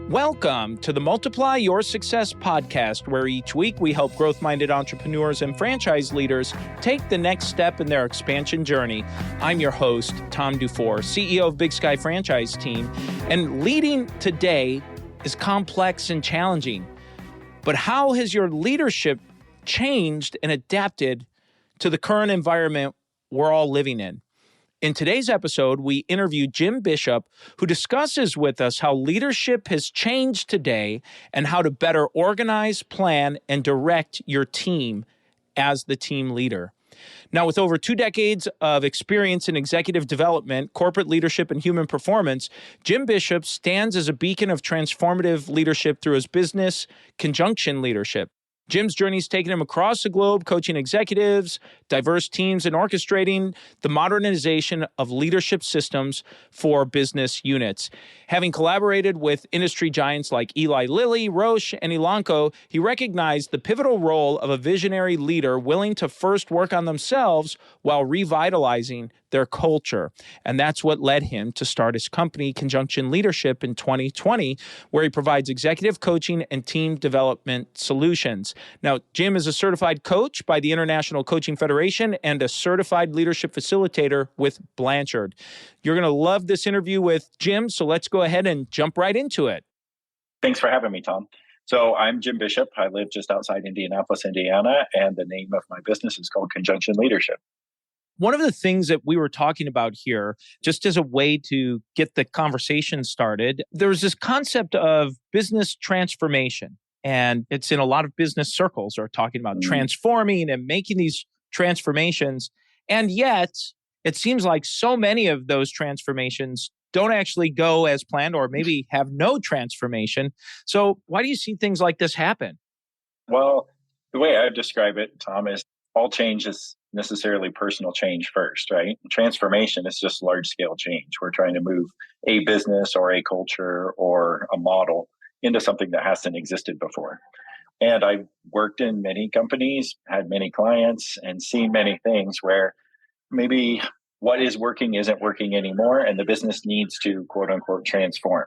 Welcome to the Multiply Your Success podcast, where each week we help growth-minded entrepreneurs and franchise leaders take the next step in their expansion journey. I'm your host, Tom Dufour, CEO of Big Sky Franchise Team, and leading today is complex and challenging. But how has your leadership changed and adapted to the current environment we're all living in? In today's episode, we interview Jim Bishop, who discusses with us how leadership has changed today and how to better organize, plan, and direct your team as the team leader. Now, with over 2 decades of experience in executive development, corporate leadership, and human performance, Jim Bishop stands as a beacon of transformative leadership through his business, Conjunction Leadership. Jim's journey's taken him across the globe, coaching executives, diverse teams, and orchestrating the modernization of leadership systems for business units. Having collaborated with industry giants like Eli Lilly, Roche, and Elanco, he recognized the pivotal role of a visionary leader willing to first work on themselves while revitalizing their culture. And that's what led him to start his company, Conjunction Leadership, in 2020, where he provides executive coaching and team development solutions. Now, Jim is a certified coach by the International Coaching Federation and a certified leadership facilitator with Blanchard. You're going to love this interview with Jim, so let's go ahead and jump right into it. Thanks for having me, Tom. So I'm Jim Bishop. I live just outside Indianapolis, Indiana, and the name of my business is called Conjunction Leadership. One of the things that we were talking about here, just as a way to get the conversation started, there's this concept of business transformation. And it's in a lot of business circles are talking about transforming and making these transformations. And yet, it seems like so many of those transformations don't actually go as planned or maybe have no transformation. So why do you see things like this happen? Well, the way I describe it, Tom, is all change is necessarily personal change first, right? Transformation is just large-scale change. We're trying to move a business or a culture or a model into something that hasn't existed before. And I've worked in many companies, had many clients, and seen many things where maybe what is working isn't working anymore, and the business needs to, quote unquote, transform.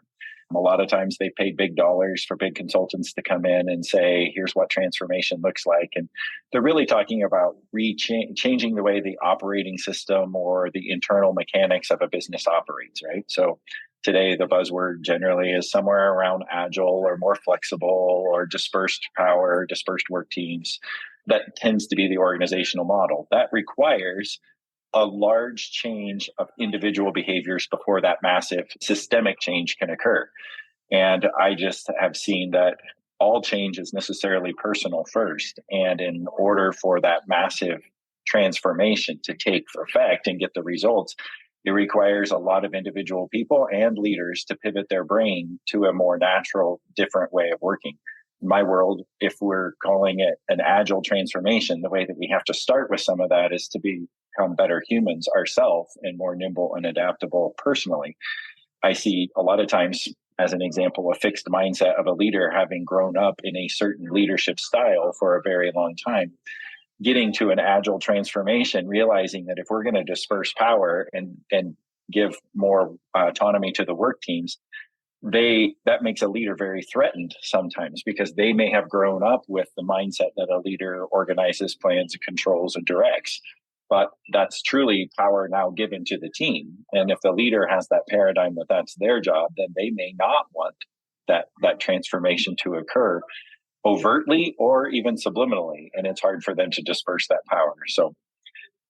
A lot of times they pay big dollars for big consultants to come in and say, here's what transformation looks like. And they're really talking about changing the way the operating system or the internal mechanics of a business operates, right? So today, the buzzword generally is somewhere around agile or more flexible or dispersed power, dispersed work teams. That tends to be the organizational model. That requires a large change of individual behaviors before that massive systemic change can occur. And I just have seen that all change is necessarily personal first. And in order for that massive transformation to take effect and get the results, it requires a lot of individual people and leaders to pivot their brain to a more natural, different way of working. In my world, if we're calling it an agile transformation, the way that we have to start with some of that is to become better humans ourselves and more nimble and adaptable personally. I see a lot of times, as an example, a fixed mindset of a leader having grown up in a certain leadership style for a very long time, getting to an agile transformation, realizing that if we're going to disperse power and give more autonomy to the work teams, that makes a leader very threatened sometimes because they may have grown up with the mindset that a leader organizes, plans, and controls and directs. But that's truly power now given to the team. And if the leader has that paradigm that that's their job, then they may not want that transformation to occur overtly or even subliminally. And it's hard for them to disperse that power. So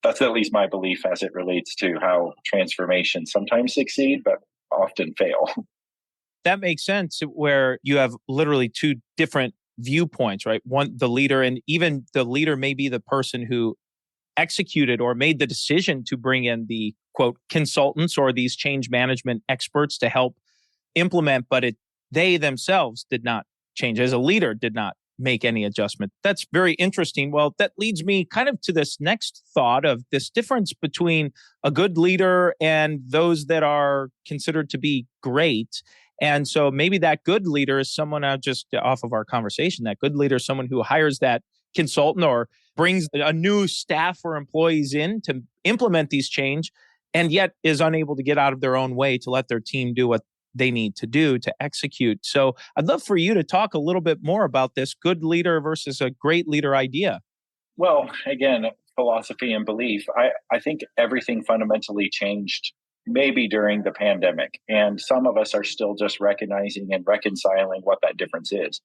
that's at least my belief as it relates to how transformation sometimes succeed, but often fail. That makes sense, where you have literally 2 different viewpoints, right? One, the leader, and even the leader may be the person who executed or made the decision to bring in the, quote, consultants or these change management experts to help implement, but they themselves did not change. As a leader, did not make any adjustment. That's very interesting. Well, that leads me kind of to this next thought of this difference between a good leader and those that are considered to be great. And so maybe that good leader is someone, just off of our conversation, that good leader is someone who hires that consultant or brings a new staff or employees in to implement these change, and yet is unable to get out of their own way to let their team do what they need to do to execute. So I'd love for you to talk a little bit more about this good leader versus a great leader idea. Well, again, philosophy and belief. I think everything fundamentally changed maybe during the pandemic. And some of us are still just recognizing and reconciling what that difference is.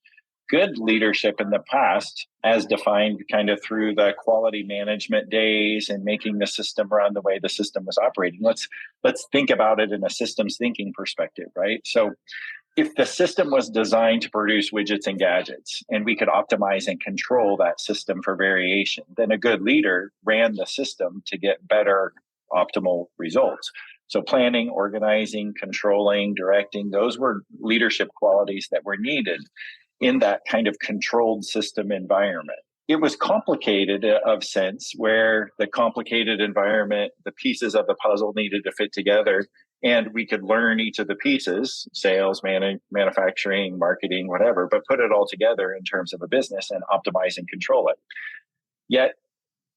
Good leadership in the past, as defined kind of through the quality management days and making the system run the way the system was operating. Let's think about it in a systems thinking perspective, right? So if the system was designed to produce widgets and gadgets and we could optimize and control that system for variation, then a good leader ran the system to get better optimal results. So planning, organizing, controlling, directing, those were leadership qualities that were needed in that kind of controlled system environment. It was complicated of sense where the complicated environment, the pieces of the puzzle needed to fit together, and we could learn each of the pieces, sales, manufacturing, marketing, whatever, but put it all together in terms of a business and optimize and control it. Yet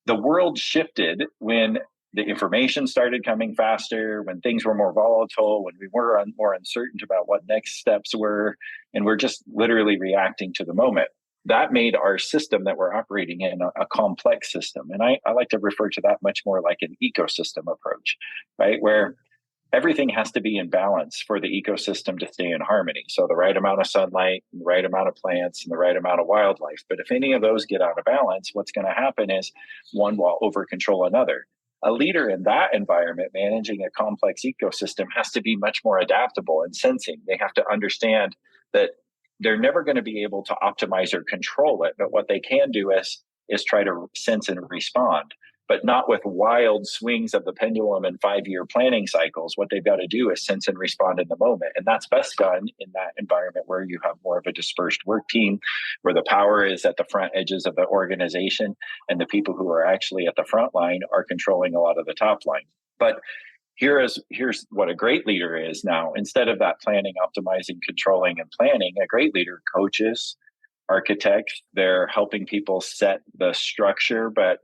the world shifted when the information started coming faster, when things were more volatile, when we were more uncertain about what next steps were, and we're just literally reacting to the moment. That made our system that we're operating in a complex system. And I like to refer to that much more like an ecosystem approach, right? Where everything has to be in balance for the ecosystem to stay in harmony. So the right amount of sunlight, the right amount of plants, and the right amount of wildlife. But if any of those get out of balance, what's going to happen is one will over control another. A leader in that environment managing a complex ecosystem has to be much more adaptable and sensing. They have to understand that they're never going to be able to optimize or control it, but what they can do is try to sense and respond, but not with wild swings of the pendulum and 5-year planning cycles. What they've got to do is sense and respond in the moment. And that's best done in that environment where you have more of a dispersed work team, where the power is at the front edges of the organization, and the people who are actually at the front line are controlling a lot of the top line. But here's what a great leader is now. Instead of that planning, optimizing, controlling, and planning, a great leader coaches, architects. They're helping people set the structure, but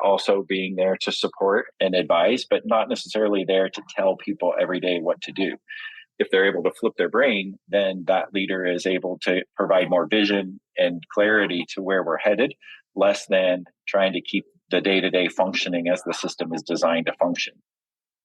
also being there to support and advise, but not necessarily there to tell people every day what to do. If they're able to flip their brain, then that leader is able to provide more vision and clarity to where we're headed, less than trying to keep the day-to-day functioning as the system is designed to function.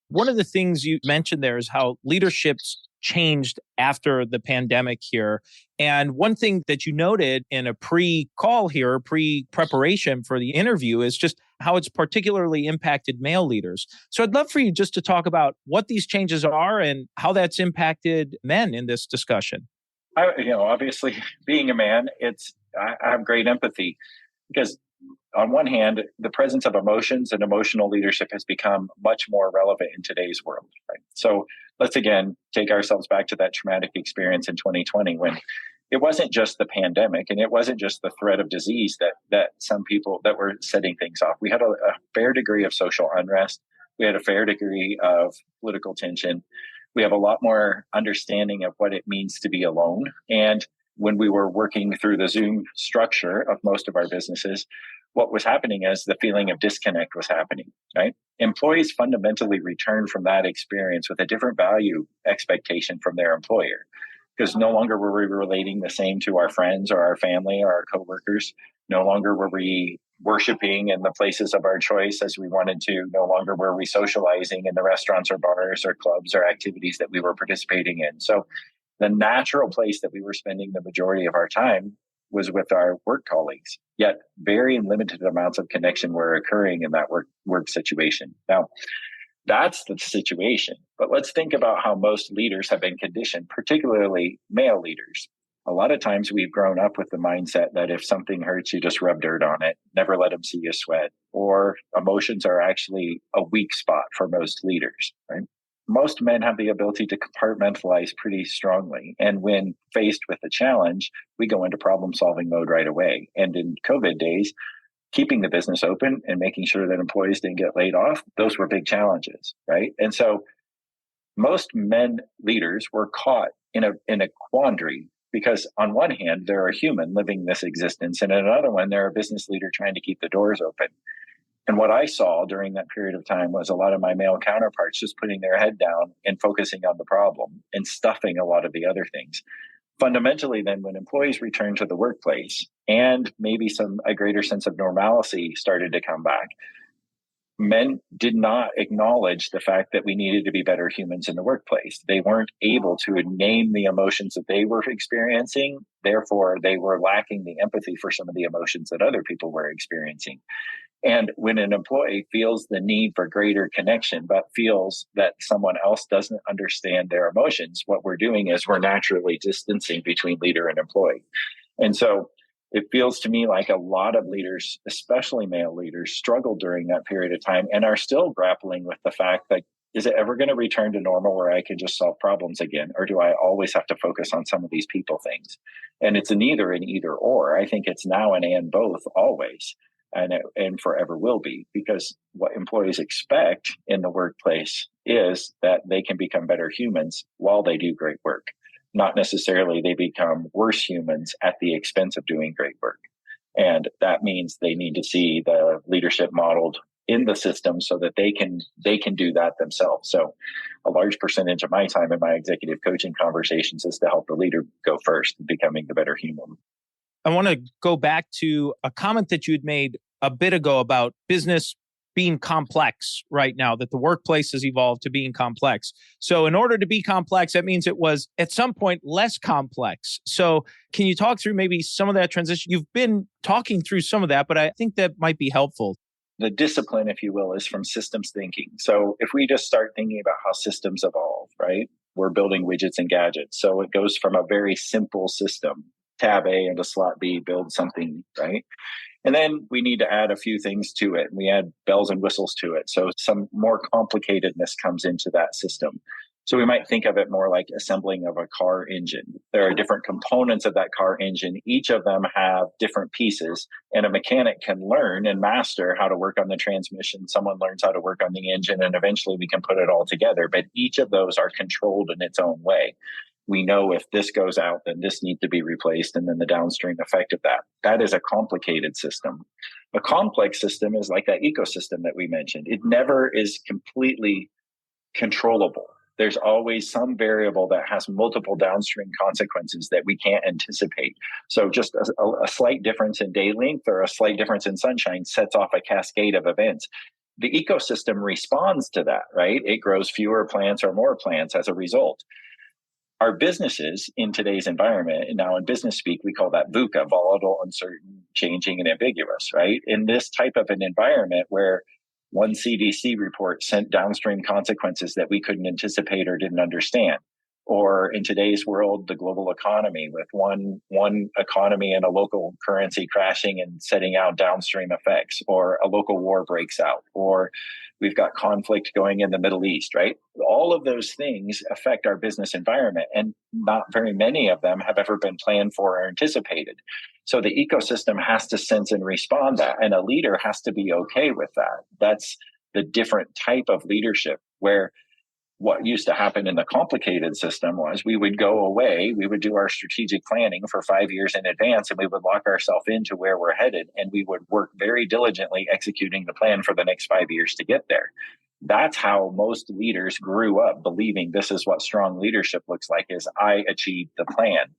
One of the things you mentioned there is how leadership's changed after the pandemic here. And one thing that you noted in a pre-call here, pre-preparation for the interview, is just how it's particularly impacted male leaders. So I'd love for you just to talk about what these changes are and how that's impacted men in this discussion. Obviously, being a man, I have great empathy because on one hand, the presence of emotions and emotional leadership has become much more relevant in today's world. Right? So let's again take ourselves back to that traumatic experience in 2020 when it wasn't just the pandemic and it wasn't just the threat of disease that some people that were setting things off. We had a fair degree of social unrest. We had a fair degree of political tension. We have a lot more understanding of what it means to be alone. And when we were working through the Zoom structure of most of our businesses, what was happening is the feeling of disconnect was happening, right? Employees fundamentally returned from that experience with a different value expectation from their employer, because no longer were we relating the same to our friends or our family or our coworkers. No longer were we worshiping in the places of our choice as we wanted to. No longer were we socializing in the restaurants or bars or clubs or activities that we were participating in. So the natural place that we were spending the majority of our time was with our work colleagues, yet very limited amounts of connection were occurring in that work situation. Now, that's the situation. But let's think about how most leaders have been conditioned, particularly male leaders. A lot of times we've grown up with the mindset that if something hurts, you just rub dirt on it, never let them see you sweat, or emotions are actually a weak spot for most leaders, right? Most men have the ability to compartmentalize pretty strongly. And when faced with a challenge, we go into problem solving mode right away. And in COVID days, keeping the business open and making sure that employees didn't get laid off, those were big challenges, right? And so most men leaders were caught in a quandary because on one hand, they're a human living this existence. And on another one, they're a business leader trying to keep the doors open. And what I saw during that period of time was a lot of my male counterparts just putting their head down and focusing on the problem and stuffing a lot of the other things. Fundamentally, then, when employees returned to the workplace and maybe a greater sense of normalcy started to come back, men did not acknowledge the fact that we needed to be better humans in the workplace. They weren't able to name the emotions that they were experiencing. Therefore, they were lacking the empathy for some of the emotions that other people were experiencing. And when an employee feels the need for greater connection, but feels that someone else doesn't understand their emotions, what we're doing is we're naturally distancing between leader and employee. And so it feels to me like a lot of leaders, especially male leaders, struggled during that period of time and are still grappling with the fact that, is it ever going to return to normal where I can just solve problems again? Or do I always have to focus on some of these people things? And it's neither an either or. I think it's now an and both always. And forever will be, because what employees expect in the workplace is that they can become better humans while they do great work, not necessarily they become worse humans at the expense of doing great work. And that means they need to see the leadership modeled in the system so that they can do that themselves. So a large percentage of my time in my executive coaching conversations is to help the leader go first in becoming the better human. I want to go back to a comment that you had made a bit ago about business being complex right now, that the workplace has evolved to being complex. So in order to be complex, that means it was at some point less complex. So can you talk through maybe some of that transition? You've been talking through some of that, but I think that might be helpful. The discipline, if you will, is from systems thinking. So if we just start thinking about how systems evolve, right? We're building widgets and gadgets. So it goes from a very simple system, tab A into slot B, build something, right? And then we need to add a few things to it. We add bells and whistles to it. So some more complicatedness comes into that system. So we might think of it more like assembling of a car engine. There are different components of that car engine. Each of them have different pieces, and a mechanic can learn and master how to work on the transmission. Someone learns how to work on the engine, and eventually we can put it all together. But each of those are controlled in its own way. We know if this goes out, then this needs to be replaced, and then the downstream effect of that. That is a complicated system. A complex system is like that ecosystem that we mentioned. It never is completely controllable. There's always some variable that has multiple downstream consequences that we can't anticipate. So just a slight difference in day length or a slight difference in sunshine sets off a cascade of events. The ecosystem responds to that, right? It grows fewer plants or more plants as a result. Our businesses in today's environment, and now in business speak, we call that VUCA, volatile, uncertain, changing, and ambiguous, right? In this type of an environment where one CDC report sent downstream consequences that we couldn't anticipate or didn't understand. Or in today's world, the global economy with one economy and a local currency crashing and setting out downstream effects, or a local war breaks out, or we've got conflict going in the Middle East, right? All of those things affect our business environment, and not very many of them have ever been planned for or anticipated. So the ecosystem has to sense and respond to that, and a leader has to be okay with that. That's the different type of leadership, where what used to happen in the complicated system was we would go away, we would do our strategic planning for 5 years in advance, and we would lock ourselves into where we're headed, and we would work very diligently executing the plan for the next 5 years to get there. That's how most leaders grew up, believing this is what strong leadership looks like, is I achieved the plan.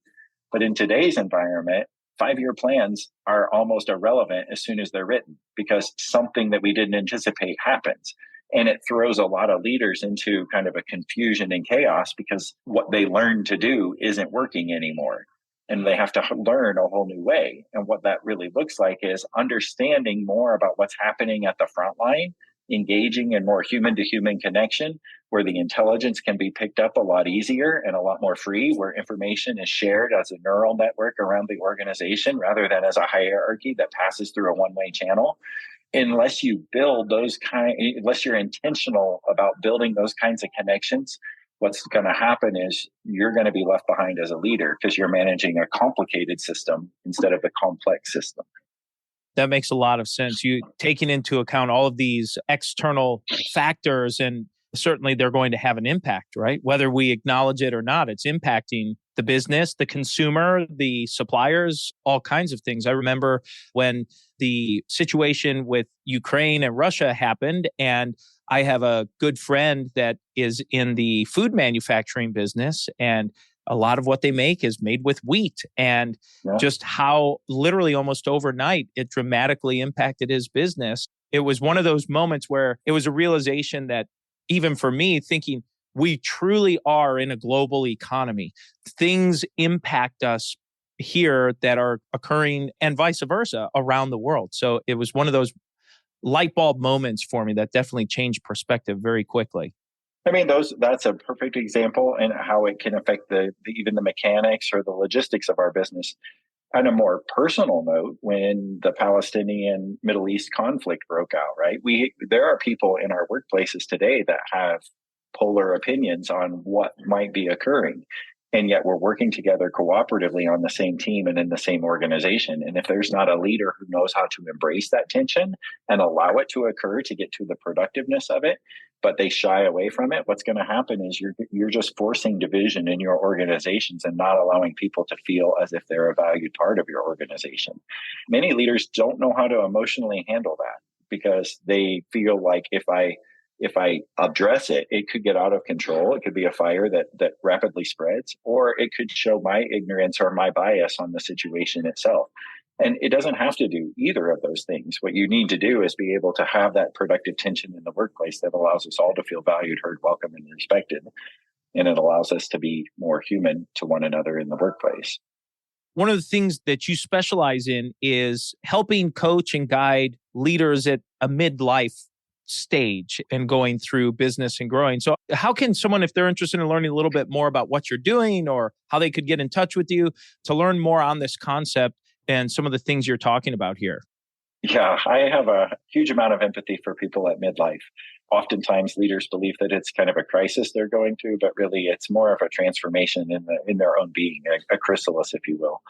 But in today's environment, 5-year plans are almost irrelevant as soon as they're written, because something that we didn't anticipate happens. And it throws a lot of leaders into kind of a confusion and chaos, because what they learned to do isn't working anymore. And they have to learn a whole new way. And what that really looks like is understanding more about what's happening at the front line, engaging in more human to human connection, where the intelligence can be picked up a lot easier and a lot more free, where information is shared as a neural network around the organization rather than as a hierarchy that passes through a one-way channel. Unless you build unless you're intentional about building those kinds of connections, what's going to happen is you're going to be left behind as a leader, because you're managing a complicated system instead of a complex system. That makes a lot of sense. You taking into account all of these external factors, and certainly they're going to have an impact, right? Whether we acknowledge it or not, it's impacting the business, the consumer, the suppliers, all kinds of things. I remember when the situation with Ukraine and Russia happened, and I have a good friend that is in the food manufacturing business, and a lot of what they make is made with wheat, and just how literally almost overnight it dramatically impacted his business. It was one of those moments where it was a realization that even for me, thinking we truly are in a global economy. Things impact us here that are occurring and vice versa around the world. So it was one of those light bulb moments for me that definitely changed perspective very quickly. I mean, that's a perfect example and how it can affect even the mechanics or the logistics of our business. On a more personal note, when the Palestinian Middle East conflict broke out, right? There are people in our workplaces today that have polar opinions on what might be occurring. And yet we're working together cooperatively on the same team and in the same organization. And if there's not a leader who knows how to embrace that tension and allow it to occur to get to the productiveness of it, but they shy away from it, what's going to happen is you're just forcing division in your organizations and not allowing people to feel as if they're a valued part of your organization. Many leaders don't know how to emotionally handle that because they feel like if I address it, it could get out of control. It could be a fire that rapidly spreads, or it could show my ignorance or my bias on the situation itself. And it doesn't have to do either of those things. What you need to do is be able to have that productive tension in the workplace that allows us all to feel valued, heard, welcome, and respected. And it allows us to be more human to one another in the workplace. One of the things that you specialize in is helping coach and guide leaders at a midlife stage and going through business and growing. So how can someone, if they're interested in learning a little bit more about what you're doing or how they could get in touch with you to learn more on this concept and some of the things you're talking about here? Yeah, I have a huge amount of empathy for people at midlife. Oftentimes leaders believe that it's kind of a crisis they're going through, but really it's more of a transformation in their own being, a chrysalis, if you will.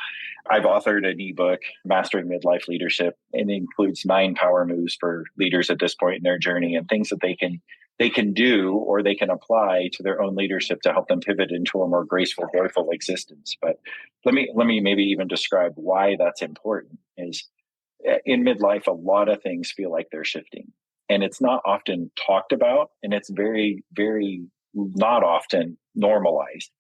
I've authored an ebook, Mastering Midlife Leadership, and it includes 9 power moves for leaders at this point in their journey and things that they can do or they can apply to their own leadership to help them pivot into a more graceful, joyful existence. But let me maybe even describe why that's important. Is in midlife, a lot of things feel like they're shifting, and it's not often talked about, and it's very, very not often normalized.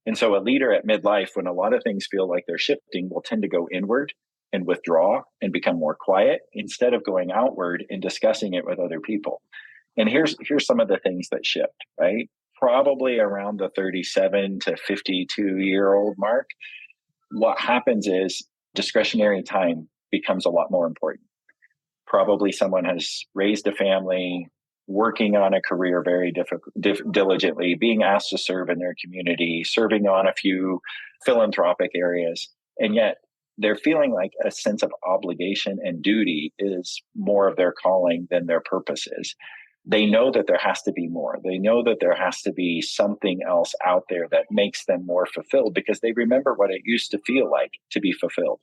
And so a leader at midlife, when a lot of things feel like they're shifting, will tend to go inward and withdraw and become more quiet instead of going outward and discussing it with other people. And here's some of the things that shift, right? Probably around the 37 to 52-year-old mark, what happens is discretionary time becomes a lot more important. Probably someone has raised a family, working on a career very diligently, being asked to serve in their community, serving on a few philanthropic areas. And yet they're feeling like a sense of obligation and duty is more of their calling than their purpose is. They know that there has to be more. They know that there has to be something else out there that makes them more fulfilled because they remember what it used to feel like to be fulfilled.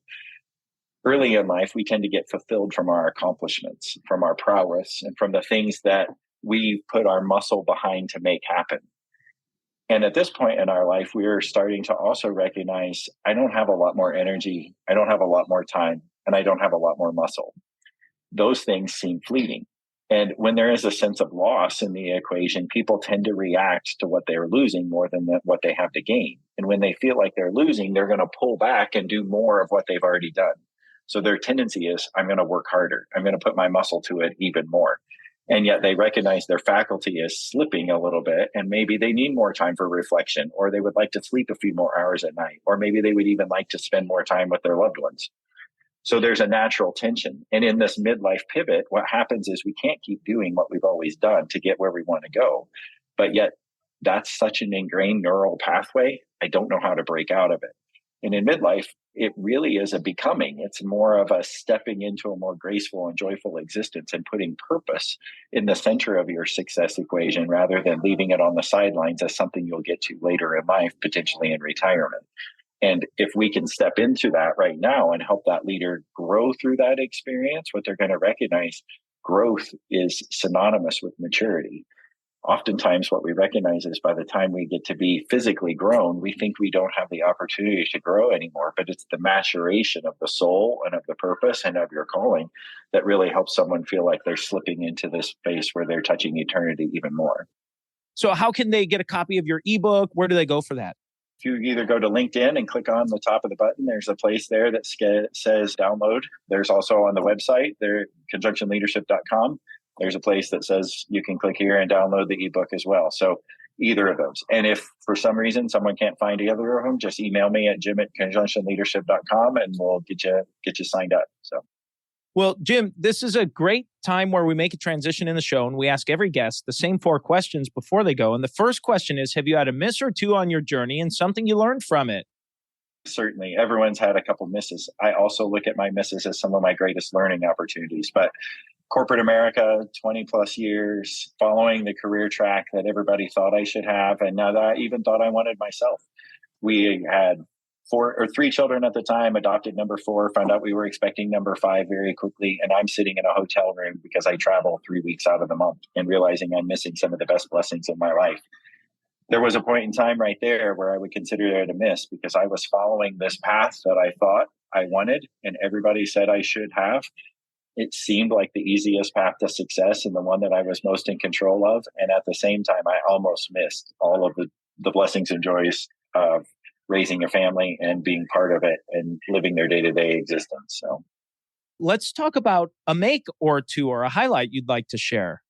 Early in life, we tend to get fulfilled from our accomplishments, from our prowess, and from the things that we put our muscle behind to make happen. And at this point in our life, we are starting to also recognize, I don't have a lot more energy, I don't have a lot more time, and I don't have a lot more muscle. Those things seem fleeting. And when there is a sense of loss in the equation, people tend to react to what they're losing more than what they have to gain. And when they feel like they're losing, they're going to pull back and do more of what they've already done. So their tendency is, I'm going to work harder. I'm going to put my muscle to it even more. And yet they recognize their faculty is slipping a little bit, and maybe they need more time for reflection, or they would like to sleep a few more hours at night, or maybe they would even like to spend more time with their loved ones. So there's a natural tension. And in this midlife pivot, what happens is we can't keep doing what we've always done to get where we want to go. But yet that's such an ingrained neural pathway. I don't know how to break out of it. And in midlife, it really is a becoming. It's more of a stepping into a more graceful and joyful existence and putting purpose in the center of your success equation rather than leaving it on the sidelines as something you'll get to later in life, potentially in retirement. And if we can step into that right now and help that leader grow through that experience, what they're going to recognize, growth is synonymous with maturity. oftentimes what we recognize is by the time we get to be physically grown, we think we don't have the opportunity to grow anymore, but it's the maturation of the soul and of the purpose and of your calling that really helps someone feel like they're slipping into this space where they're touching eternity even more. So how can they get a copy of your ebook? Where do they go for that? If you either go to LinkedIn and click on the top of the button, there's a place there that says download. There's also on the website, there, conjunctionleadership.com. There's a place that says you can click here and download the ebook as well. So either of those. And if for some reason someone can't find either of them, just email me at jim@conjunctionleadership.com and we'll get you signed up. So. Well, Jim, this is a great time where we make a transition in the show and we ask every guest the same 4 questions before they go. And the first question is, have you had a miss or 2 on your journey and something you learned from it? Certainly. Everyone's had a couple misses. I also look at my misses as some of my greatest learning opportunities. But corporate America, 20 plus years, following the career track that everybody thought I should have. And now that I even thought I wanted myself. We had 3 children at the time, adopted number 4, found out we were expecting number 5 very quickly. And I'm sitting in a hotel room because I travel 3 weeks out of the month and realizing I'm missing some of the best blessings of my life. There was a point in time right there where I would consider it a miss because I was following this path that I thought I wanted and everybody said I should have. It seemed like the easiest path to success and the one that I was most in control of. And at the same time, I almost missed all of the blessings and joys of raising a family and being part of it and living their day-to-day existence. So let's talk about a make or 2 or a highlight you'd like to share.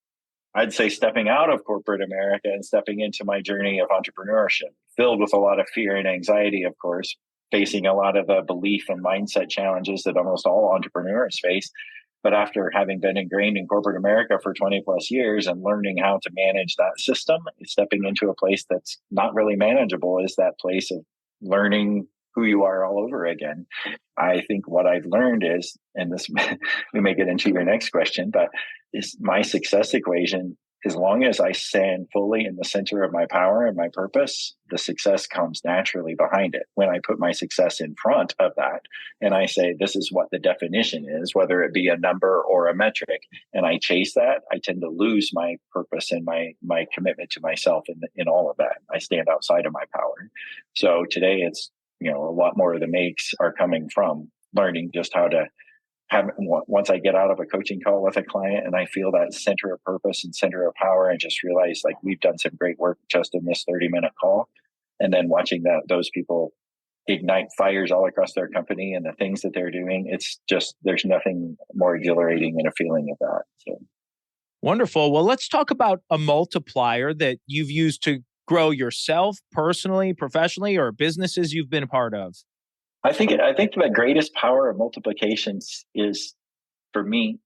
I'd say stepping out of corporate America and stepping into my journey of entrepreneurship, filled with a lot of fear and anxiety, of course, facing a lot of the belief and mindset challenges that almost all entrepreneurs face. But after having been ingrained in corporate America for 20 plus years and learning how to manage that system, stepping into a place that's not really manageable is that place of learning who you are all over again. I think what I've learned is, and this we may get into your next question, but is my success equation, as long as I stand fully in the center of my power and my purpose, the success comes naturally behind it. When I put my success in front of that and I say, this is what the definition is, whether it be a number or a metric, and I chase that, I tend to lose my purpose and my commitment to myself in all of that. I stand outside of my power. So today it's, a lot more of the makes are coming from learning just how to once I get out of a coaching call with a client and I feel that center of purpose and center of power and just realize like we've done some great work just in this 30-minute call. And then watching those people ignite fires all across their company and the things that they're doing, it's just, there's nothing more exhilarating than a feeling of that. So. Wonderful. Well, let's talk about a multiplier that you've used to grow yourself personally, professionally, or businesses you've been a part of. I think the greatest power of multiplications is, for me,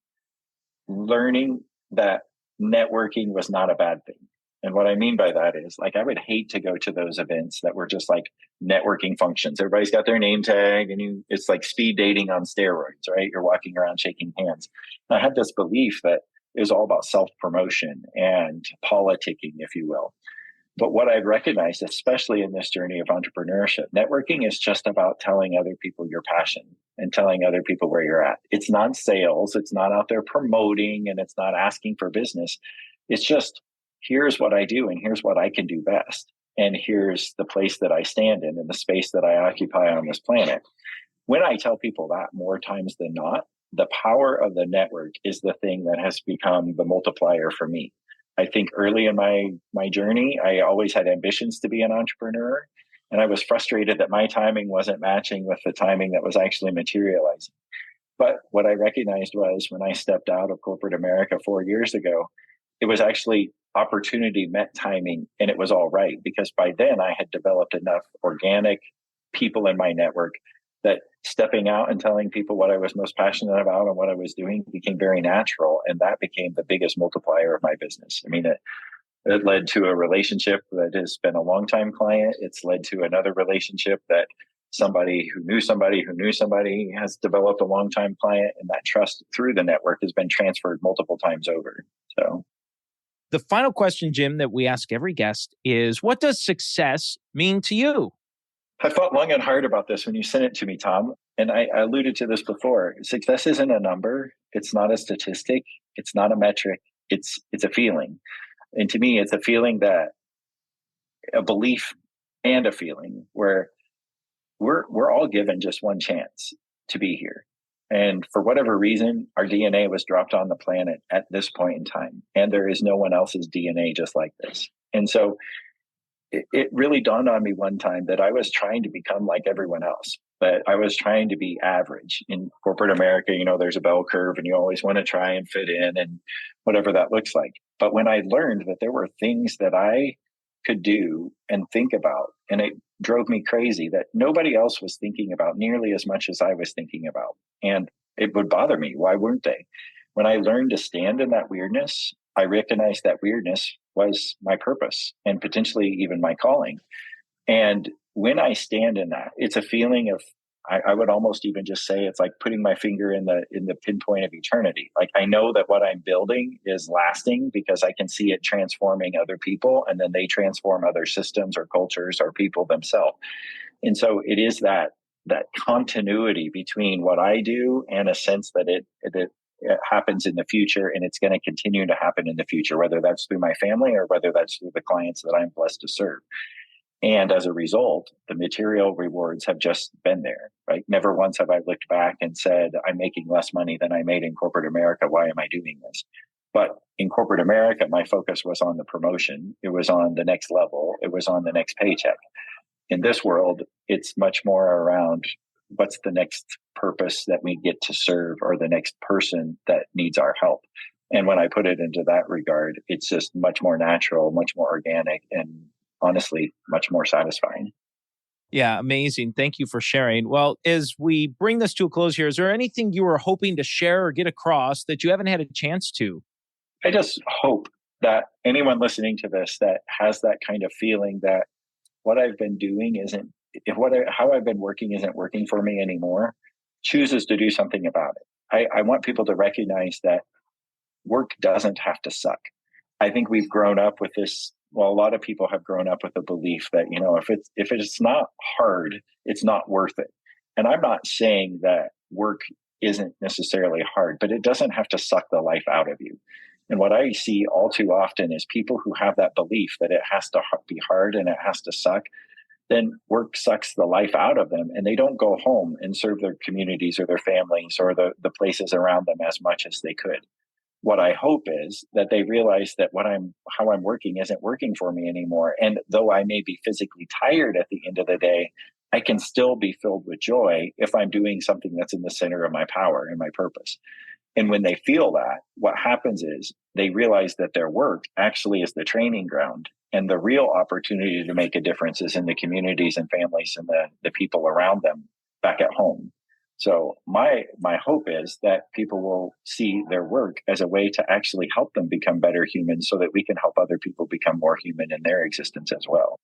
learning that networking was not a bad thing. And what I mean by that is, like, I would hate to go to those events that were just like networking functions. Everybody's got their name tag and it's like speed dating on steroids, right? You're walking around shaking hands. And I had this belief that it was all about self-promotion and politicking, if you will. But what I've recognized, especially in this journey of entrepreneurship, networking is just about telling other people your passion and telling other people where you're at. It's not sales. It's not out there promoting and it's not asking for business. It's just, here's what I do and here's what I can do best. And here's the place that I stand in and the space that I occupy on this planet. When I tell people that more times than not, the power of the network is the thing that has become the multiplier for me. I think early in my journey, I always had ambitions to be an entrepreneur, and I was frustrated that my timing wasn't matching with the timing that was actually materializing. But what I recognized was when I stepped out of corporate America 4 years ago, it was actually opportunity met timing, and it was all right because by then I had developed enough organic people in my network that stepping out and telling people what I was most passionate about and what I was doing became very natural. And that became the biggest multiplier of my business. I mean, it led to a relationship that has been a longtime client. It's led to another relationship that somebody who knew somebody who knew somebody has developed a longtime client. And that trust through the network has been transferred multiple times over. So the final question, Jim, that we ask every guest is, what does success mean to you? I thought long and hard about this when you sent it to me, Tom. And I alluded to this before. Success isn't a number. It's not a statistic. It's not a metric. It's a feeling. And to me, it's a feeling that a belief and a feeling where we're all given just one chance to be here. And for whatever reason, our DNA was dropped on the planet at this point in time. And there is no one else's DNA just like this. And so it really dawned on me one time that I was trying to become like everyone else, that I was trying to be average. In corporate America, there's a bell curve and you always want to try and fit in and whatever that looks like. But when I learned that there were things that I could do and think about, and it drove me crazy that nobody else was thinking about nearly as much as I was thinking about. And it would bother me. Why weren't they? When I learned to stand in that weirdness, I recognized that weirdness was my purpose and potentially even my calling. And when I stand in that, it's a feeling of, I would almost even just say it's like putting my finger in the pinpoint of eternity. Like I know that what I'm building is lasting because I can see it transforming other people, and then they transform other systems or cultures or people themselves. And so it is that continuity between what I do and a sense that it happens in the future, and it's going to continue to happen in the future, whether that's through my family or whether that's through the clients that I'm blessed to serve. And as a result, the material rewards have just been there, right? Never once have I looked back and said, I'm making less money than I made in corporate America. Why am I doing this? But in corporate America, my focus was on the promotion. It was on the next level. It was on the next paycheck. In this world, it's much more around what's the next purpose that we get to serve or the next person that needs our help. And when I put it into that regard, it's just much more natural, much more organic, and honestly, much more satisfying. Yeah, amazing. Thank you for sharing. Well, as we bring this to a close here, is there anything you were hoping to share or get across that you haven't had a chance to? I just hope that anyone listening to this that has that kind of feeling that what I've been doing how I've been working isn't working for me anymore, chooses to do something about it. I want people to recognize that work doesn't have to suck. I think we've grown up with this. Well, a lot of people have grown up with the belief that, if it's not hard, it's not worth it. And I'm not saying that work isn't necessarily hard, but it doesn't have to suck the life out of you. And what I see all too often is people who have that belief that it has to be hard and it has to suck, then work sucks the life out of them and they don't go home and serve their communities or their families or the places around them as much as they could. What I hope is that they realize that how I'm working isn't working for me anymore. And though I may be physically tired at the end of the day, I can still be filled with joy if I'm doing something that's in the center of my power and my purpose. And when they feel that, what happens is they realize that their work actually is the training ground, and the real opportunity to make a difference is in the communities and families and the people around them back at home. So my hope is that people will see their work as a way to actually help them become better humans so that we can help other people become more human in their existence as well.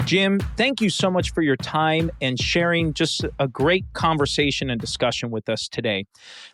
Jim, thank you so much for your time and sharing just a great conversation and discussion with us today.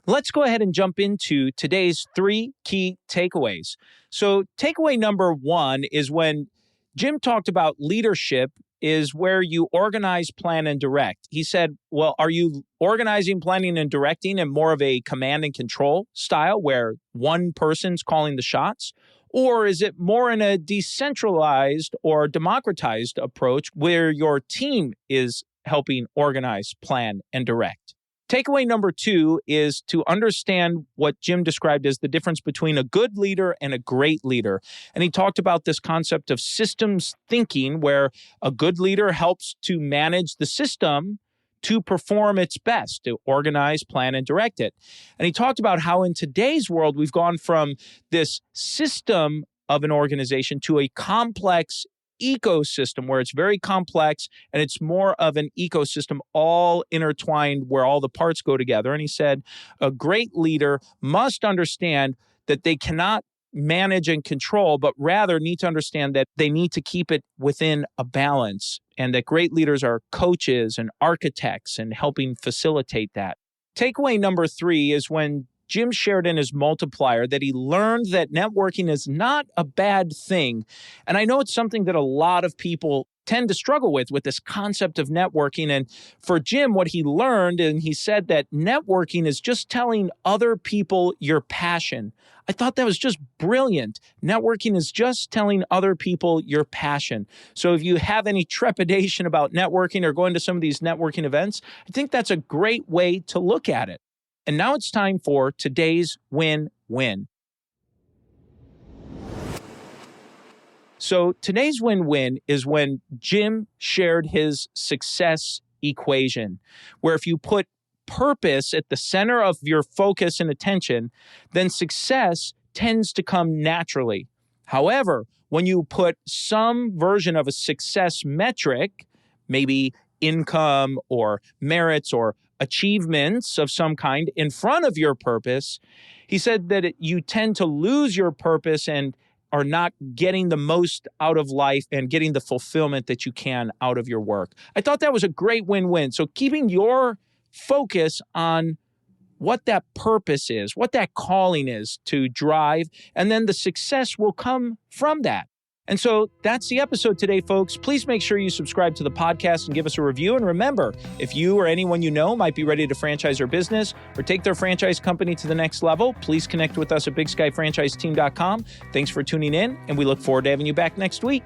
Let's go ahead and jump into today's 3 key takeaways. So takeaway number 1 is when Jim talked about leadership is where you organize, plan, and direct. He said, well, are you organizing, planning, and directing in more of a command and control style where one person's calling the shots? Or is it more in a decentralized or democratized approach where your team is helping organize, plan, and direct? Takeaway number 2 is to understand what Jim described as the difference between a good leader and a great leader. And he talked about this concept of systems thinking, where a good leader helps to manage the system to perform its best, to organize, plan, and direct it. And he talked about how in today's world, we've gone from this system of an organization to a complex ecosystem where it's very complex and it's more of an ecosystem all intertwined where all the parts go together. And he said a great leader must understand that they cannot manage and control, but rather need to understand that they need to keep it within a balance, and that great leaders are coaches and architects and helping facilitate that. Takeaway number 3 is when Jim shared in his multiplier that he learned that networking is not a bad thing. And I know it's something that a lot of people tend to struggle with this concept of networking. And for Jim, what he learned, and he said that networking is just telling other people your passion. I thought that was just brilliant. Networking is just telling other people your passion. So if you have any trepidation about networking or going to some of these networking events, I think that's a great way to look at it. And now it's time for today's win-win. So today's win-win is when Jim shared his success equation, where if you put purpose at the center of your focus and attention, then success tends to come naturally. However, when you put some version of a success metric, maybe income or merits or achievements of some kind in front of your purpose, he said that you tend to lose your purpose and are not getting the most out of life and getting the fulfillment that you can out of your work. I thought that was a great win-win. So keeping your focus on what that purpose is, what that calling is to drive, and then the success will come from that. And so that's the episode today, folks. Please make sure you subscribe to the podcast and give us a review. And remember, if you or anyone you know might be ready to franchise their business or take their franchise company to the next level, please connect with us at bigskyfranchiseteam.com. Thanks for tuning in, and we look forward to having you back next week.